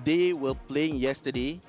they were playing yesterday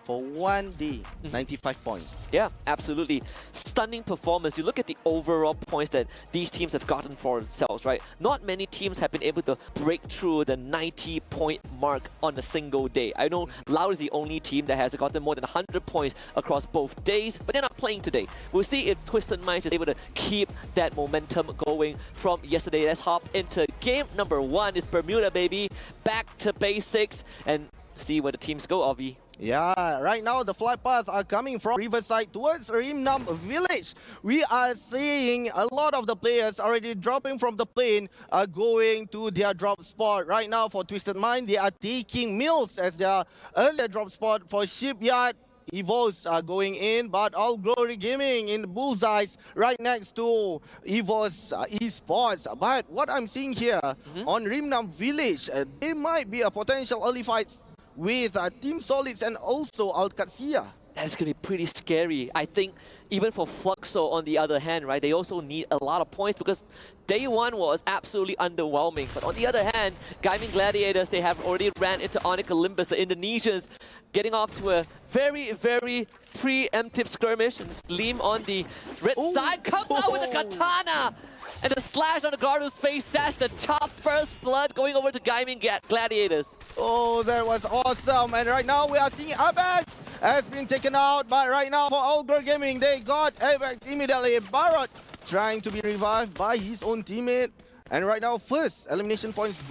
for one day, 95 points. Yeah, absolutely. Stunning performance. You look at the overall points that these teams have gotten for themselves, right? Not many teams have been able to break through the 90-point mark on a single day. I know Lao is the only team that has gotten more than 100 points across both days, but they're not playing today. We'll see if Twisted Minds is able to keep that momentum going from yesterday. Let's hop into game number 1. It's Bermuda, baby. Back to basics and see where the teams go, Avi. Yeah, right now the flight paths are coming from Riverside towards Rimnam Village. We are seeing a lot of the players already dropping from the plane, going to their drop spot. Right now for Twisted Mind, they are taking Mills as their earlier drop spot. For Shipyard, Evos are going in, but All Glory Gaming in the bullseyes right next to Evos Esports. But what I'm seeing here on Rimnam Village, they might be a potential early fights with Team Solids and also Alcacia. That's going to be pretty scary. I think even for Fluxo, on the other hand, right, they also need a lot of points because day 1 was absolutely underwhelming. But on the other hand, Gaming Gladiators, they have already ran into Onyx Olympus, the Indonesians, getting off to a very, very preemptive skirmish. And Liam on the red side comes out with a katana! And a slash on the Gardu's face, that's the chop first blood going over to Gaming Gladiators. Oh, that was awesome. And right now we are seeing Apex has been taken out. But right now for All Glory Gaming, they got Apex immediately. Barrett trying to be revived by his own teammate. And right now, first elimination points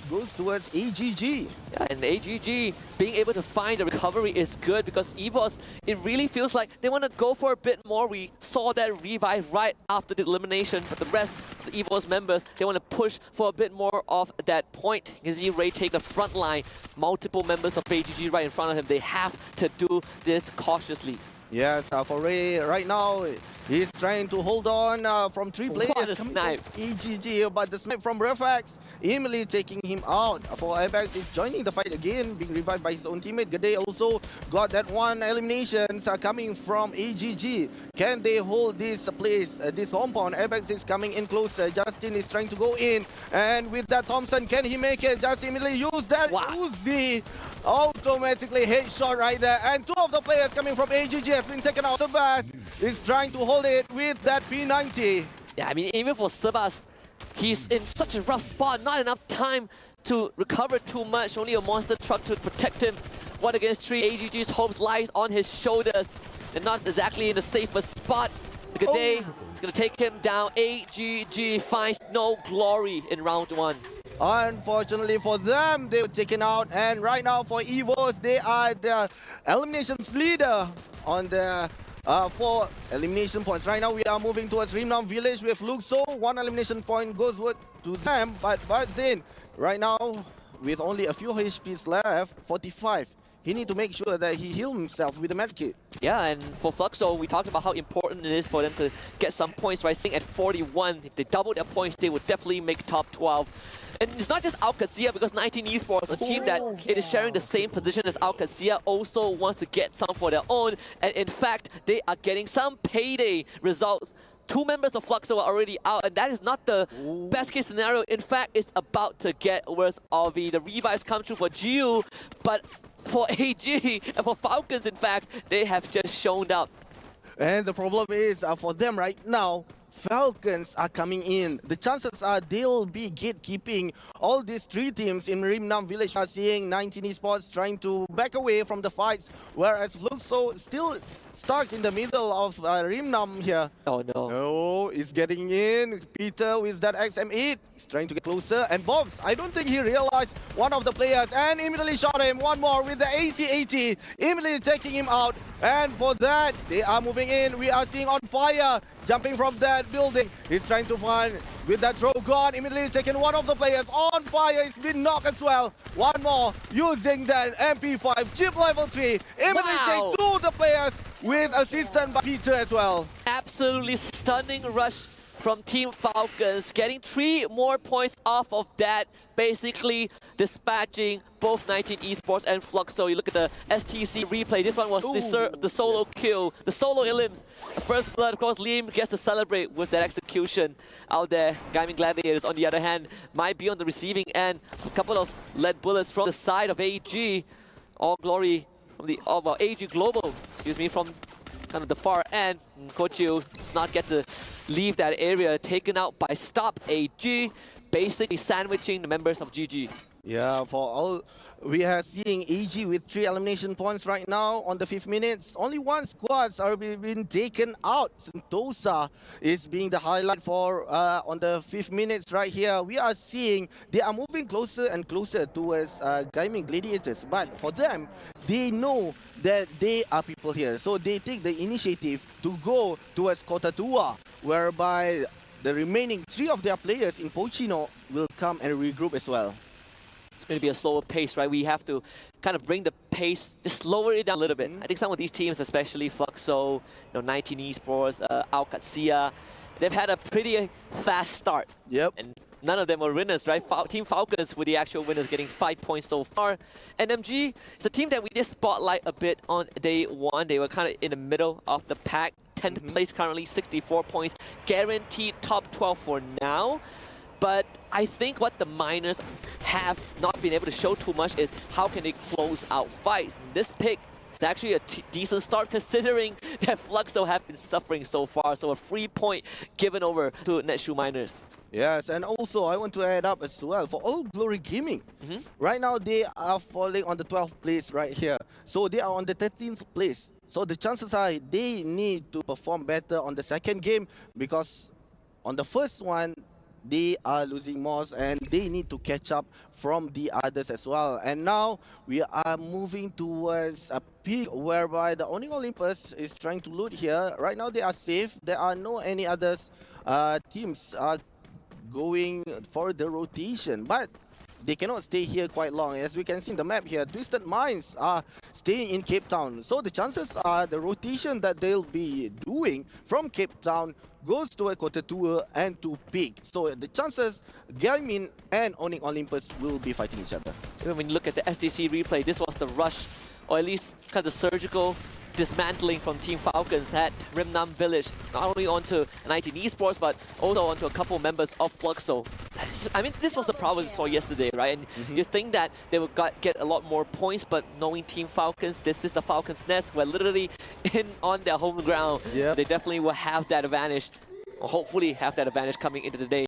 goes towards AGG. Yeah, and AGG being able to find the recovery is good because EVOS, it really feels like they want to go for a bit more. We saw that revive right after the elimination, but the rest of the EVOS members, they want to push for a bit more of that point. You can see Ray take the front line, multiple members of AGG right in front of him. They have to do this cautiously. Yes, for Ray right now, he's trying to hold on from 3 players. What a snipe. EGG, but the snipe from Refax, immediately taking him out. For Apex, is joining the fight again, being revived by his own teammate. Gade also got that one eliminations coming from AGG. Can they hold this place, this compound? Apex is coming in closer. Justin is trying to go in. And with that Thompson, can he make it? Just immediately use that Uzi. Automatically headshot right there. And 2 of the players coming from AGG have been taken out. Sebas is trying to hold it with that P90. Yeah, I mean, even for Sebas, he's in such a rough spot. Not enough time to recover too much. Only a monster truck to protect him. 1 against 3. AGG's hopes lies on his shoulders. And not exactly in the safest spot. Gade is going to take him down. AGG finds no glory in round 1. Unfortunately for them, they were taken out. And right now for EVOS, they are the eliminations leader on the 4 elimination points. Right now we are moving towards Rimnam Village with Luxo. 1 elimination point goes to them. But Zin, right now, with only a few HPs left, 45. He needs to make sure that he heals himself with the medkit. Yeah, and for Fluxo, we talked about how important it is for them to get some points, right? Sitting at 41, if they double their points, they would definitely make top 12. And it's not just Alcacia, because 19 Esports, a team that it is sharing the same position as Alcacia, also wants to get some for their own. And in fact, they are getting some payday results. 2 members of Fluxo are already out, and that is not the best case scenario. In fact, it's about to get worse. Avi, the revives come through for Giu, but for AG and for Falcons, in fact, they have just shown up. And the problem is, for them right now, Falcons are coming in. The chances are they'll be gatekeeping all these 3 teams in Rimnam Village. Are seeing 19 Esports trying to back away from the fights, whereas Fluxo still stuck in the middle of Rimnam here. Oh no. No, he's getting in. Peter with that XM8. He's trying to get closer. And Bobs, I don't think he realized one of the players and immediately shot him. One more with the AC-80. Immediately taking him out. And for that, they are moving in. We are seeing On Fire jumping from that building. He's trying to find with that throw gun. Immediately taking one of the players. On Fire, he's been knocked as well. One more using that MP5 chip level 3. Immediately take 2 of the players with assistance by Peter as well. Absolutely stunning rush from Team Falcons, getting 3 more points off of that, basically dispatching both 19 Esports and Fluxo. You look at the STC replay, this one was the solo kill, the solo elims. First blood, of course, Liam gets to celebrate with that execution. execution out there. Gaming Gladiators, on the other hand, might be on the receiving end. A couple of lead bullets from the side of AG. All glory from the AG Global, excuse me, from kind of the far end. Kochu does not get to leave that area, taken out by Stop AG, basically sandwiching the members of GG. Yeah, for all, we are seeing AG with 3 elimination points right now on the 5th minutes. Only 1 squads are being taken out. Sentosa is being the highlight for on the 5th minutes right here. We are seeing they are moving closer and closer towards Gaming Gladiators. But for them, they know that they are people here. So they take the initiative to go towards Kota Tua, whereby the remaining 3 of their players in Pochino will come and regroup as well. It's going to be a slower pace, right? We have to kind of bring the pace, just lower it down a little bit. I think some of these teams, especially Fluxo, 19 Esports, Alcacia, they've had a pretty fast start. Yep. And none of them were winners, right? Team Falcons were the actual winners, getting 5 points so far. NMG is a team that we did spotlight a bit on day 1. They were kind of in the middle of the pack. 10th place currently, 64 points. Guaranteed top 12 for now. But I think what the Miners have not been able to show too much is how can they close out fights. This pick is actually a decent start considering that Fluxo have been suffering so far. So a free point given over to Netshoe Miners. Yes, and also I want to add up as well for All Glory Gaming. Right now they are falling on the 12th place right here. So they are on the 13th place. So the chances are they need to perform better on the second game because on the first one, they are losing more and they need to catch up from the others as well. And now we are moving towards a peak whereby the Owning Olympus is trying to loot here. Right now they are safe. There are no any others teams going for the rotation, but they cannot stay here quite long. As we can see in the map here, Twisted Minds are staying in Cape Town. So the chances are the rotation that they'll be doing from Cape Town goes to Kota Tua and to Peak. So the chances Gaming and Owning Olympus will be fighting each other. Even when you look at the SDC replay, this was the rush, or at least kind of surgical dismantling from Team Falcons at Rimnam Village, not only onto 19 Esports, but also onto a couple members of Fluxo. I mean, this was the problem we saw yesterday, right? And you think that they would get a lot more points, but knowing Team Falcons, this is the Falcons' nest. We're literally on their home ground. Yep. They definitely will have that advantage, or hopefully have that advantage coming into the day.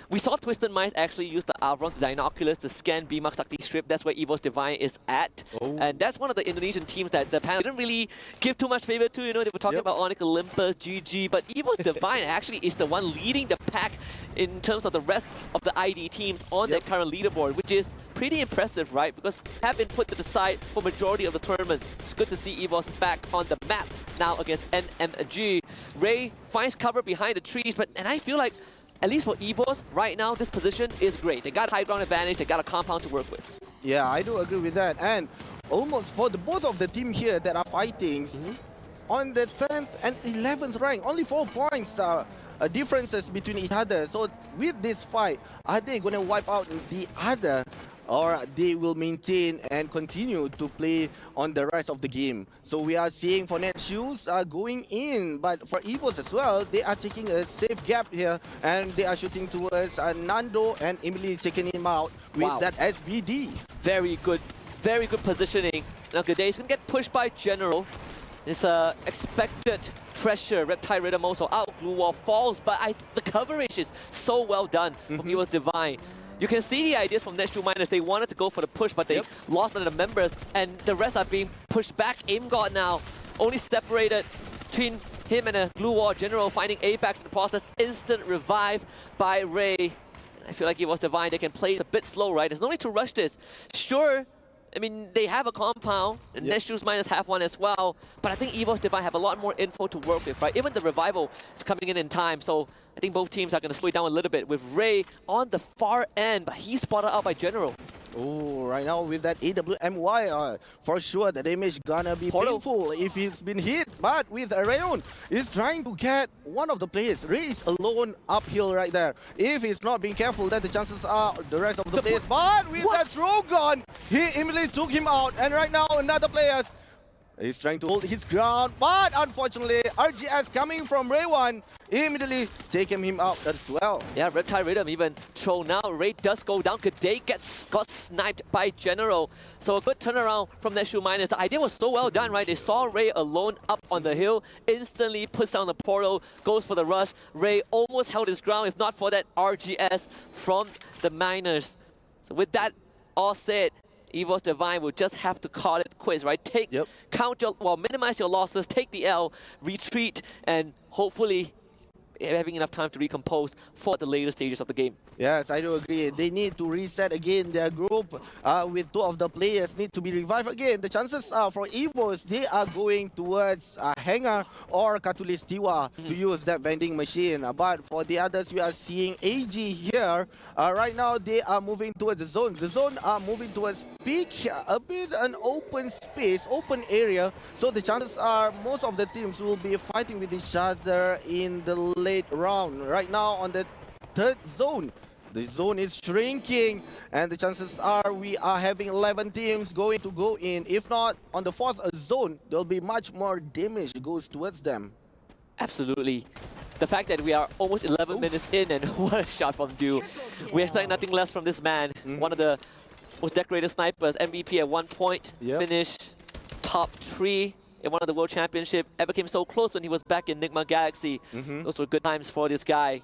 We saw Twisted Minds actually use the Avron, the Binoculars, to scan Bimak Sakti Strip. That's where Evo's Divine is at. And that's one of the Indonesian teams that the panel didn't really give too much favor to. You know, they were talking about Onyx Olympus, GG, but Evo's Divine actually is the one leading the pack in terms of the rest of the ID teams on their current leaderboard, which is pretty impressive, right? Because have been put to the side for majority of the tournaments. It's good to see Evo's back on the map now against NMG. Ray finds cover behind the trees, and I feel like at least for EVOS, right now, this position is great. They got high ground advantage, they got a compound to work with. Yeah, I do agree with that. And almost for the both of the team here that are fighting, on the 10th and 11th rank, only 4 points differences between each other. So with this fight, are they going to wipe out the other, or they will maintain and continue to play on the rest of the game? So we are seeing for Netshoes going in, but for EVOS as well, they are taking a safe gap here and they are shooting towards Nando and Emily taking him out with that SVD. Very good positioning. Now G'day's gonna get pushed by General. It's expected pressure. Reptile Rhythm also out. Glue Wall falls, but the coverage is so well done from EVOS Divine. You can see the ideas from Netshoe Miners. They wanted to go for the push, but they lost one of the members, and the rest are being pushed back. AimGod now only separated between him and a Glue Wall General, finding Apex in the process. Instant revive by Ray. I feel like it was Divine. They can play it a bit slow, right? There's no need to rush this. Sure, I mean, they have a compound, and Netshoe Miners have one as well, but I think EVOS Divine have a lot more info to work with, right? Even the revival is coming in time, so I think both teams are going to slow it down a little bit with Ray on the far end, but he's spotted out by General. Oh, right now with that AWMY, for sure the damage gonna be painful if he's been hit. But with Rayon, he's trying to get one of the players. Ray is alone uphill right there. If he's not being careful, then the chances are the rest of the players. But with that throw gun, he immediately took him out. And right now another player He's trying to hold his ground, but unfortunately, RGS coming from Ray 1 immediately taking him out as well. Yeah, Reptile Rhythm even thrown out. Ray does go down. Kade got sniped by General. So a good turnaround from Neshu Miners. The idea was so well done, right? They saw Ray alone up on the hill, instantly puts down the portal, goes for the rush. Ray almost held his ground, if not for that RGS from the Miners. So with that all said, EVOS Divine will just have to call it quits, right? Minimize your losses, take the L, retreat, and hopefully having enough time to recompose for the later stages of the game. Yes, I do agree. They need to reset again their group with 2 of the players need to be revived again. The chances are for EVOS, they are going towards Hangar or Katulistiwa to use that vending machine. But for the others, we are seeing AG here. Right now, they are moving towards the zone. The zone are moving towards peak, a bit an open space, open area. So the chances are most of the teams will be fighting with each other in the late round. Right now on the 3rd zone, the zone is shrinking and the chances are we are having 11 teams going to go in. If not, on the 4th zone, there'll be much more damage goes towards them. Absolutely. The fact that we are almost 11 minutes in and what a shot from Du. We expect nothing less from this man. One of the most decorated snipers, MVP at 1 point, finished top 3 in one of the World Championship. Ever came so close when he was back in Nigma Galaxy. Those were good times for this guy.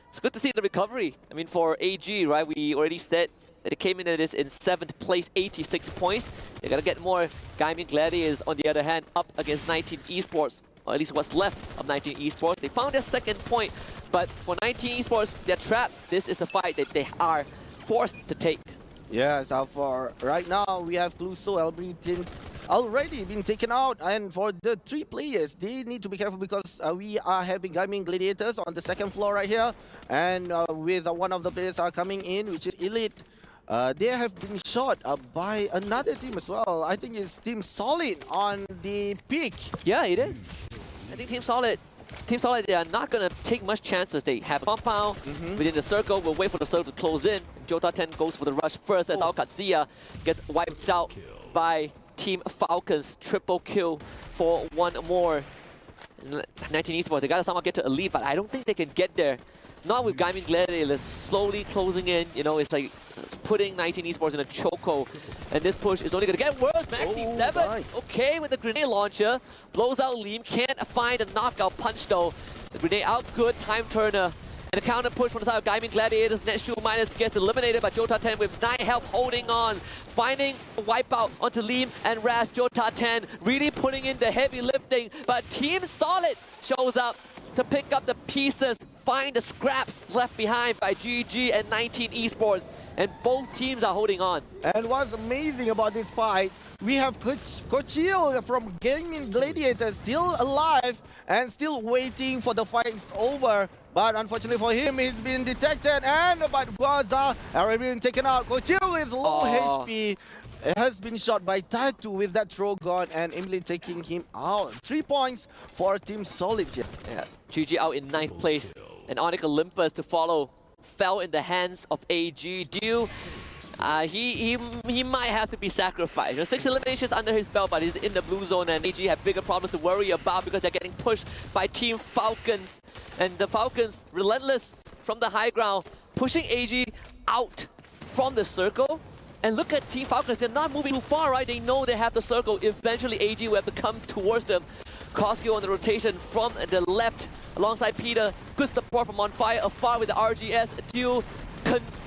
It's good to see the recovery. I mean, for AG, right, we already said that it came in at this in 7th place, 86 points. They gotta get more. Gaming Gladiators, on the other hand, up against 19 Esports, or at least what's left of 19 Esports. They found their 2nd point, but for 19 Esports, they're trapped. This is a fight that they are forced to take. Yes, for right now, we have Cluso already been taken out, and for the 3 players, they need to be careful because we are having Gaming Gladiators on the 2nd floor right here, and with one of the players are coming in, which is Elite. They have been shot by another team as well. I think it's Team Solid on the peak. Yeah, it is. I think Team Solid, they are not going to take much chances. They have a compound within the circle. We'll wait for the circle to close in. Jota 10 goes for the rush first as Alcazia gets wiped out by Team Falcons. Triple kill for one more. 19 Esports, they got to somehow get to Elite, but I don't think they can get there. Not with Gaming Gladiators slowly closing in. You know, it's like putting 19 Esports in a chokehold. And this push is only going to get worse. Maxi 7, okay with the grenade launcher. Blows out Liam, can't find a knockout punch though. The grenade out, good time turner. And a counter push from the side of Gaming Gladiators. Neshu Miners gets eliminated by Jota 10 with 9 health holding on. Finding a wipeout onto Liam and Raz. Jota 10 really putting in the heavy lifting. But Team Solid shows up to pick up the pieces, find the scraps left behind by GG and 19 Esports. And both teams are holding on. And what's amazing about this fight, we have Kochil from Gaming Gladiators still alive and still waiting for the fight's over. But unfortunately for him, he's been detected and but Guaza already been taken out. Kochil with low HP has been shot by Tatu with that throw gun and Emily taking him out. 3 points for Team Solid here. Yeah, GG out in 9th place. And Onyx Olympus to follow. Fell in the hands of AG. Du, he might have to be sacrificed. There's 6 eliminations under his belt, but he's in the blue zone, and AG have bigger problems to worry about because they're getting pushed by Team Falcons. And the Falcons, relentless from the high ground, pushing AG out from the circle. And look at Team Falcons, they're not moving too far, right? They know they have the circle. Eventually, AG will have to come towards them. Koskio on the rotation from the left alongside Peter. Good support from On Fire, afar with the RGS. Du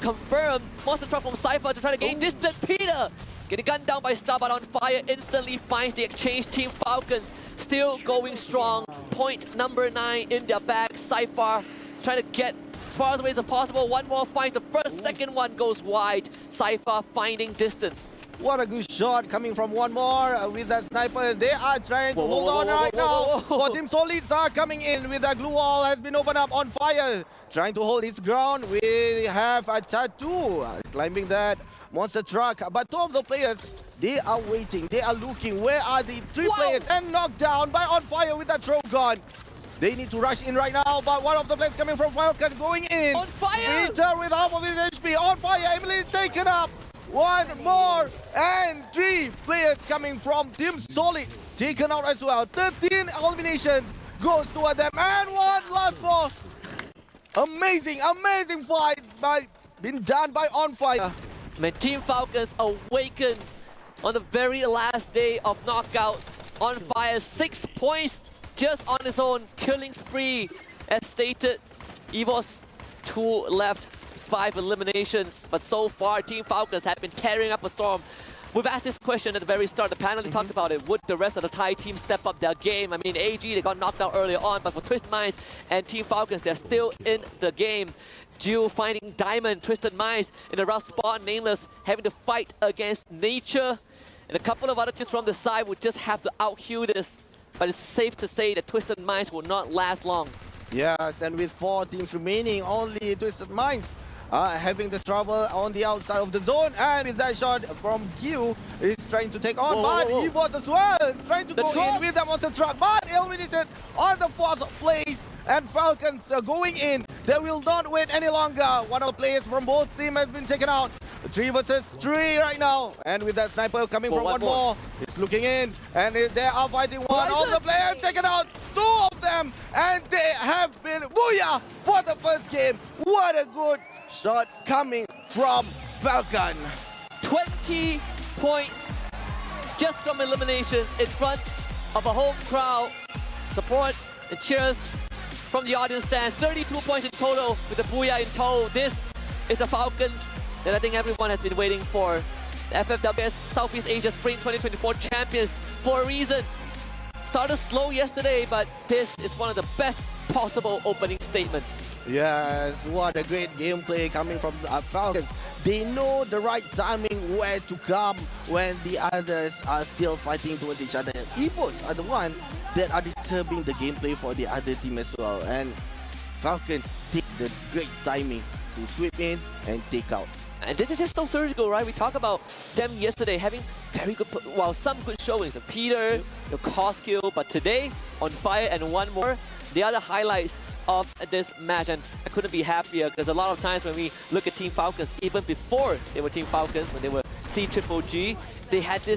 confirmed. Monster truck from Cypher to try to gain distance. Peter getting gunned down by Star, but On Fire instantly finds the exchange. Team Falcons still going strong. Point number 9 in their bag. Cypher trying to get as far away as possible. One more finds the first, second one goes wide. Cypher finding distance. What a good shot coming from one more with that sniper. They are trying to hold on right now. For Team Solids are coming in with that glue wall has been opened up. On Fire trying to hold its ground. We have a Tattoo climbing that monster truck. But 2 of the players, they are waiting. They are looking. Where are the 3 players? And knocked down by On Fire with that throw gun. They need to rush in right now, but one of the players coming from Falcon going in. On Fire! Peter with half of his HP. On Fire, Emily taken up. one more, and 3 players coming from Team Solid taken out as well. 13 eliminations goes toward them, and one last ball. Amazing fight been done by On Fire. Man, Team Falcons awakened on the very last day of knockouts. On Fire, 6 points just on his own, killing spree. As stated, EVOS 2 left, 5 eliminations. But so far, Team Falcons have been tearing up a storm. We've asked this question at the very start. The panelists talked about it. Would the rest of the Thai team step up their game? I mean, AG, they got knocked out earlier on, but for Twisted Minds and Team Falcons, they're still in the game. Jill finding Diamond, Twisted Minds in a rough spot, Nameless having to fight against Nature. And a couple of other teams from the side would just have to out-heal this. But it's safe to say that Twisted Minds will not last long. Yes, and with 4 teams remaining, only Twisted Minds having the trouble on the outside of the zone. And with that shot from Q, is trying to take on, but EVOS as well is trying to go in with them on the truck, but eliminated on the 4th place. And Falcons going in. They will not wait any longer. One of the players from both teams has been taken out. 3 versus 3 right now. And with that sniper coming from one more, it's looking in. And they are fighting one of the players taken out. 2 of them. And they have been booyah for the first game. What a good shot coming from Falcon. 20 points just from eliminations in front of a home crowd. Supports and cheers from the audience stands. 32 points in total with the booyah in tow. This is the Falcons that I think everyone has been waiting for. The FFWS Southeast Asia Spring 2024 champions for a reason. Started slow yesterday, but this is one of the best possible opening statements. Yes, what a great gameplay coming from Falcons. They know the right timing where to come when the others are still fighting towards each other. EVOS are the one that are disturbing the gameplay for the other team as well. And Falcon take the great timing to sweep in and take out. And this is just so surgical, right? We talked about them yesterday having very good, well, some good showings. Peter, the cost kill, but today On Fire and one more. They are the highlights of this match, and I couldn't be happier because a lot of times when we look at Team Falcons, even before they were Team Falcons, when they were C-Triple-G, they had this